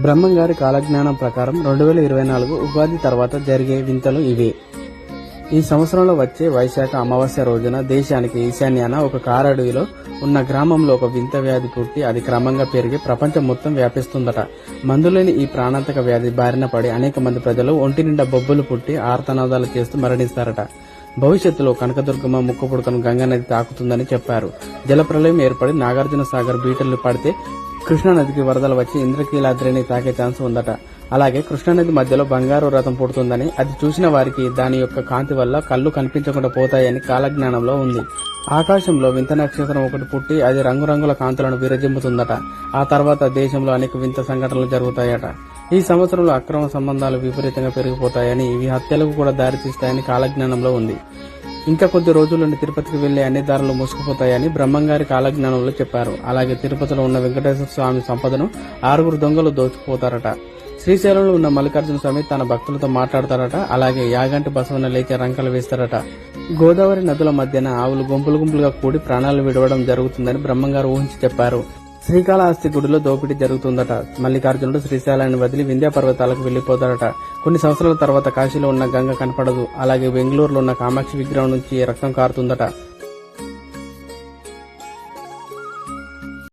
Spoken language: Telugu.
బ్రహ్మంగారి కాలజ్ఞానం ప్రకారం 2024 ఉగాది తర్వాత జరిగే వింతలు ఇవే. ఈ సంవత్సరంలో వచ్చే వైశాఖ అమావాస్య రోజున దేశానికి ఈశాన్యాన ఒక కారడవిలో ఉన్న గ్రామంలో ఒక వింత వ్యాధి పుట్టి అది క్రమంగా పెరిగి ప్రపంచం మొత్తం వ్యాపిస్తుందట. మందులేని ఈ ప్రాణాంతక వ్యాధి బారిన పడి అనేక మంది ప్రజలు ఒంటి నిండా బొబ్బులు పుట్టి ఆర్తనాదాలు చేస్తూ మరణిస్తారట. భవిష్యత్తులో కనకదుర్గమ్మ ముక్కుపుడకను గంగానది తాకుతుందని చెప్పారు. జలప్రలయం ఏర్పడి నాగార్జున సాగర్ బీటలు పడితే కృష్ణానదికి వరదలు వచ్చి ఇంద్రకీలాద్రిని తాకే ఛాన్స్ ఉందట. అలాగే కృష్ణానది మధ్యలో బంగారు రథం పుడుతుందని, అది చూసిన వారికి దాని యొక్క కాంతి వల్ల కళ్ళు కనిపించకుండా పోతాయని కాలజ్ఞానంలో ఉంది. ఆకాశంలో వింత నక్షత్రం ఒకటి పుట్టి అది రంగురంగుల కాంతులను విరజిమ్ముతుందట. ఆ తర్వాత దేశంలో అనేక వింత సంఘటనలు జరుగుతాయట. ఈ సంవత్సరంలో అక్రమ సంబంధాలు విపరీతంగా పెరిగిపోతాయని, ఇవి హత్యలకు కూడా దారితీస్తాయని కాలజ్ఞానంలో ఉంది. ఇంకా కొద్ది రోజుల్లోని తిరుపతికి వెళ్లే అన్ని దారులు మూసుకుపోతాయని బ్రహ్మంగారి కాలజ్ఞానంలో చెప్పారు. అలాగే తిరుపతిలో ఉన్న వెంకటేశ్వర స్వామి సంపదను 6 దొంగలు దోచుకుపోతారట. శ్రీశైలంలో ఉన్న మల్లికార్జున స్వామి తన భక్తులతో మాట్లాడతారట. అలాగే యాగంటి బసవన లేచే రంకలు వేస్తారట. గోదావరి నదుల మధ్యన ఆవులు గుంపులు గుంపులుగా కూడి ప్రాణాలు విడవడం జరుగుతుందని బ్రహ్మంగారు ఊహించి చెప్పారు. శ్రీకాళహస్తి గుడిలో దోపిడీ జరుగుతుందట. మల్లికార్జునుడు శ్రీశైలాన్ని వదిలి వింధ్య పర్వతాలకు వెళ్లిపోతాడట. కొన్ని సంవత్సరాల తర్వాత కాశీలో ఉన్న గంగ కనపడదు. అలాగే బెంగళూరులో ఉన్న కామాక్షి విగ్రహం నుంచి రక్తం కారుతుందట.